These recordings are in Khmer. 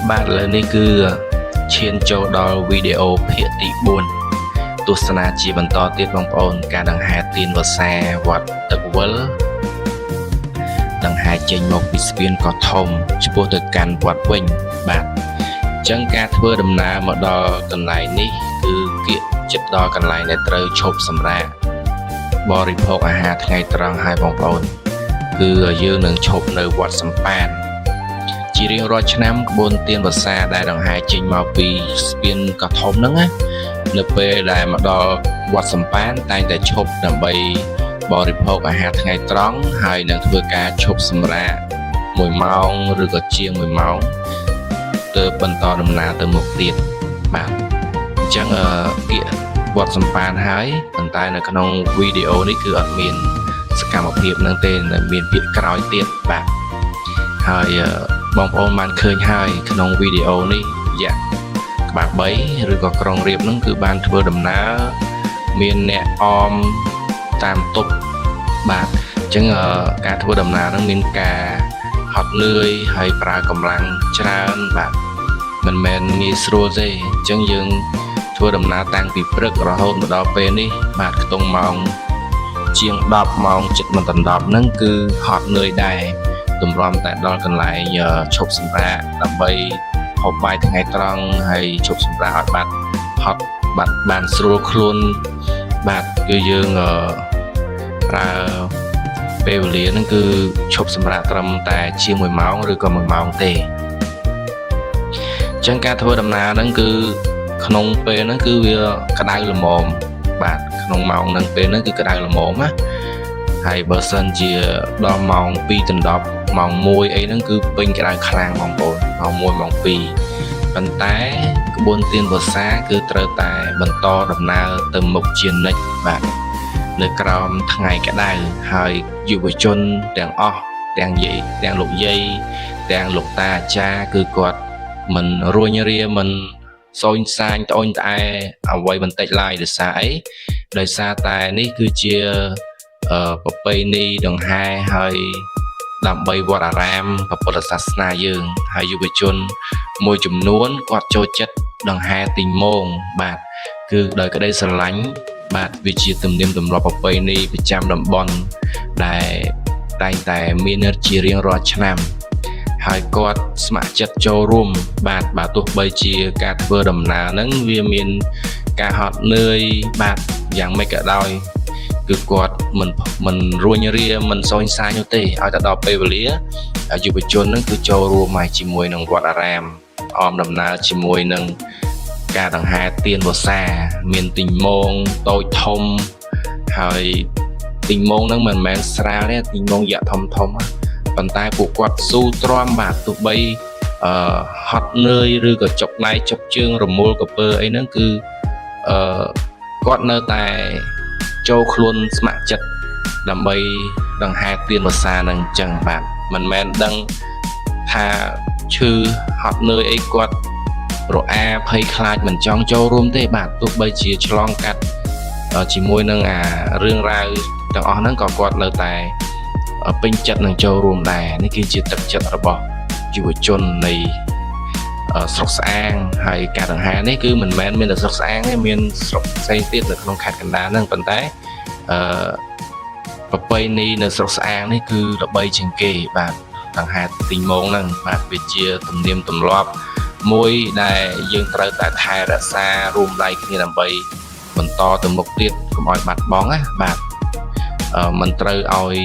បាទឥឡូវនេះគឺឈានចូលដល់វីដេអូភាគទី4ទស្សនាជាបន្តទៀតបងប្អូនការដង្ហែទានវស្សាវត្តទឹកវិលដង្ហែចេញមកពីស្ពានកោះធំឆ្ពោះទៅកាន់វត្តវិញបាទអញ្ចឹងការធ្វើដំណើរមកដល់កន្លែងនេះគឺគៀកចិត្តដល់កន្លែងដែលត្រូវឈប់សម្រាកបរិភោគអាហារថ្ងៃត្រង់ហើយបងប្អូនគឺយើងនឹងឈប់នៅវត្តសំប៉ានជារៀងរាល់ឆ្នាំក្បួនទានវស្សាដែលដង្ហែចេញមកពីស្ពានកោះធំហ្នឹងណានៅពេលដែលមកដល់វត្តសំប៉ានតែងតែឈប់ដើម្បីបរិភោគអាហារថ្ងៃត្រង់ហើយនឹងធ្វើការឈប់សម្រាក1ម៉ោងឬក៏ជាង1ម៉ោងទើបបន្តដំណើរទៅមុខទៀតបាទអញ្ចឹងគៀកវត្តសំប៉ានហើយប៉ុន្តែនៅក្នុងវីដេអូនេះគឺអត់មានសកម្មភាពហ្នឹងទេតែមានពាក្យក្រោយទៀតបាទហើយបងប្អូនបានឃើញហើយក្នុងវីដេអូនេះរយៈក្បាល3ឬក៏ក្រុងរាពណ៍ហ្នឹងគឺបានធ្វើដំណើរមានអ្នកអមតាមទប់បាទអញ្ចឹងការធ្វើដំណើរហ្នឹងមានការហត់នឿយហើយប្រើកម្លាំងច្រើនបាទមិនមែនងាយស្រួលទេអញ្ចឹងយើងធ្វើដំណើរតាំងពីព្រឹករហូតមកដល់ពេលនេះបាទខ្ទង់ម៉ោងជាង10ម៉ោងចិត្តមិនដល់10ហ្នឹងគឺហត់នឿយដែរទម្រាំតែដល់កន្លែងឈប់សម្រាកដើម្បីហូបបាយថ្ងៃត្រង់ហើយឈប់សម្រាកឲ្យហត់បានស្រួលខ្លួនបាទគឺយើងប្រើពេលវេលាហ្នឹងគឺឈប់សម្រាកត្រឹមតែជាង1ម៉ោងឬក៏1ម៉ោងទេអញ្ចឹងការធ្វើដំណើរហ្នឹងគឺក្នុងពេលហ្នឹងគឺវាក្តៅល្មមបាទក្នុងម៉ោងហ្នឹងពេលហ្នឹងគឺក្តៅល្មមណាហើយបើសិនជាដល់ម៉ោង2ដល់10ម៉ោង1អីហ្នឹងគឺពេញក្តៅខ្លាំងបងប្អូនម៉ោង1ម៉ោង2ប៉ុន្តែក្បួនទានវស្សាគឺត្រូវតែបន្តដំណើរទៅមុខជានិច្ចបាទនៅក្រោមថ្ងៃក្តៅហើយយុវជនទាំងអស់ទាំងលោកយាយទាំងលោកតាអាចារ្យគឺគាត់មិនរួញរាមិនសូនសាញត្អូញត្អែអ្វីបន្តិចឡើយដោយសារអីដោយសារតែនេះគឺជាប្រពៃណីដង្ហែហើយដើម្បីវត្តអារាមពុទ្ធសាសនាយើងហើយយុវជនមួយចំនួនគាត់ចូលចិត្តដង្ហែទីមងបាទគឺដោយក្តីស្រឡាញ់បាទវាជាទំនៀមទម្លាប់ប្រពៃណីប្រចាំតំបន់ដែលតែងតែមានជារៀងរាល់ឆ្នាំហើយគាត់ស្ម័គ្រចិត្តចូលរួមបាទទោះបីជាការធ្វើដំណើរហ្នឹងវាមានការហត់នឿយបាទយ៉ាងម៉េចក៏ដោយគឺគាត់មិនរួញរាមិនសូនសាយនោះទេឲ្យតែដល់ពេលវេលាយុវជនហ្នឹងគឺចូលរួមមកជាមួយនឹងវត្តអារាមអមដំណើរជាមួយនឹងការដង្ហែទានវស្សាមានទីមងតូចធំហើយទីមងហ្នឹងមិនមែនស្រាលទេទីមងយ៉ាក់ធំប៉ុន្តែពួកគាត់ស៊ូទ្រាំបាទទោះបីហត់នឿយឬក៏ចុកដៃចុកជើងរមូលកពើអីហ្នឹងគឺគាត់នៅតែចូលខ្លួនស្ម័គ្រចិត្តដើម្បីដង្ហែទានវស្សានឹងអញ្ចឹងបាទមិនមែនដឹងថាឈឺហត់នឿយអីគាត់រអាភ័យខ្លាចមិនចង់ចូលរួមទេបាទទោះបីជាឆ្លងកាត់ជាមួយនឹងរឿងរ៉ាវទាំងអស់ហ្នឹងក៏គាត់នៅតែពេញចិត្តនឹងចូលរួមដែរនេះគឺជាទឹកចិត្តរបស់យុវជននៃស្រុកស្អាងហើយការដង្ហែនេះគឺមិនមែនមានតែស្រុកស្អាងទេមានស្រុកផ្សេងទៀតនៅក្នុងខេត្តកណ្ដាលហ្នឹងប៉ុន្តែប្រពៃណីនៅស្រុកស្អាងនេះគឺល្បីជាងគេបាទដង្ហែទីមងហ្នឹងបាទវាជាទំនៀមទម្លាប់មួយដែលយើងត្រូវតែថែរក្សារួមដៃគ្នាដើម្បីបន្តទៅមុខទៀតកុំឲ្យបាត់បង់ណាបាទមិនត្រូវឲ្យ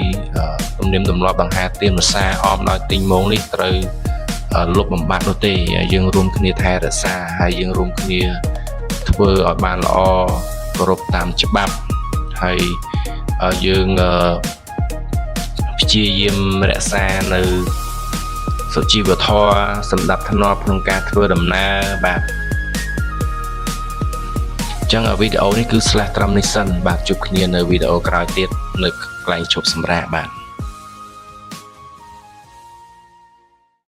ទំនៀមទម្លាប់ដង្ហែទានវស្សាអមដោយទីមងនេះត្រូវលុបបំបាត់នោះទេយើងរួមគ្នាថែរក្សាហើយយើងរួមគ្នាធ្វើឲ្យបានល្អគោរពតាមច្បាប់ហើយយើងព្យាយាមរក្សានៅសុជីវធម៌សម្ដាប់ធ្នាប់ក្នុងការធ្វើដំណើរបាទអញ្ចឹងវីដេអូនេះគឺ slash ត្រឹមនេះសិនបាទជួបគ្នានៅវីដេអូក្រោយទៀតនៅកន្លែងឈប់សម្រាកបាទ